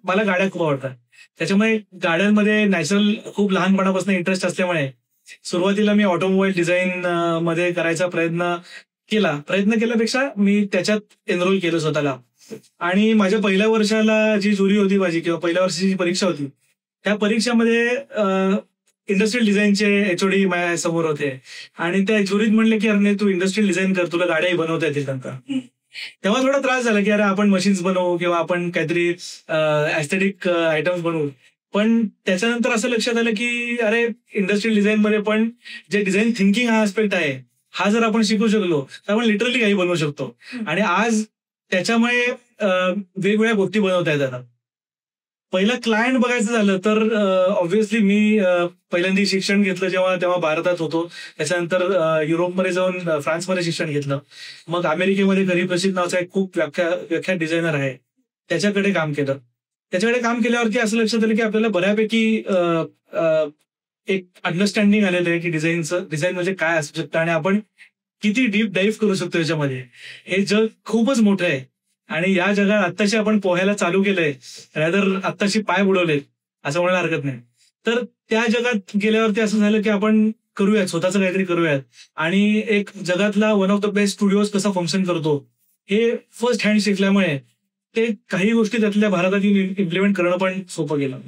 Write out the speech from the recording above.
मला गाड्या खूप आवडतात. त्याच्यामुळे गाड्यांमध्ये नॅचरल खूप लहानपणापासून इंटरेस्ट असल्यामुळे सुरुवातीला मी ऑटोमोबाईल डिझाईन मध्ये करायचा प्रयत्न केल्यापेक्षा मी त्याच्यात एनरोल केलं स्वतःला. आणि माझ्या पहिल्या वर्षाला जी जुरी होती माझी किंवा पहिल्या वर्षाची जी परीक्षा होती, त्या परीक्षेमध्ये इंडस्ट्रियल डिझाईनचे एचओडी माझ्या समोर होते आणि त्या ज्युरीत म्हणले की अरे तू इंडस्ट्रियल डिझाईन कर, तुला गाड्याही बनवता येतील नंतर. तेव्हा थोडा त्रास झाला की अरे आपण मशीन्स बनवू किंवा आपण काहीतरी ऍस्थेटिक आयटम्स बनवू. पण त्याच्यानंतर असं लक्षात आलं की अरे इंडस्ट्रियल डिझाईन मध्ये पण जे डिझाईन थिंकिंग हा आस्पेक्ट आहे, हा जर आपण शिकू शकलो तर आपण लिटरली काही बनवू शकतो. आणि आज त्याच्यामुळे वेगवेगळ्या गोष्टी बनवता येतात. पहिला क्लायंट बघायचं झालं तर ऑब्व्हियसली मी पहिल्यांदा शिक्षण घेतलं तेव्हा भारतात होतो. त्याच्यानंतर युरोपमध्ये जाऊन फ्रान्समध्ये शिक्षण घेतलं. मग अमेरिकेमध्ये गरीब रशीद नावाचा एक खूप व्याख्यात डिझायनर आहे, त्याच्याकडे काम केलं. त्याच्याकडे काम केल्यावरती असं लक्षात आलं की आपल्याला बऱ्यापैकी एक अंडरस्टँडिंग आलेलं आहे की डिझाईन म्हणजे काय असू शकतं आणि आपण किती डीप डाईव्ह करू शकतो याच्यामध्ये. हे जग खूपच मोठं आहे आणि या जगात आत्ताशी आपण पोहायला चालू केलंय, रादर आत्ताशी पाय बुडवलेत असं म्हणायला हरकत नाही. तर त्या जगात गेल्यावरती असं झालं की आपण करूयात, स्वतःचं काहीतरी करूयात. आणि एक जगातला one of the best studios कसा फंक्शन करतो हे फर्स्ट हँड शिकल्यामुळे ते काही गोष्टी त्यातल्या भारतात इम्प्लिमेंट करणं पण सोपं गेलं.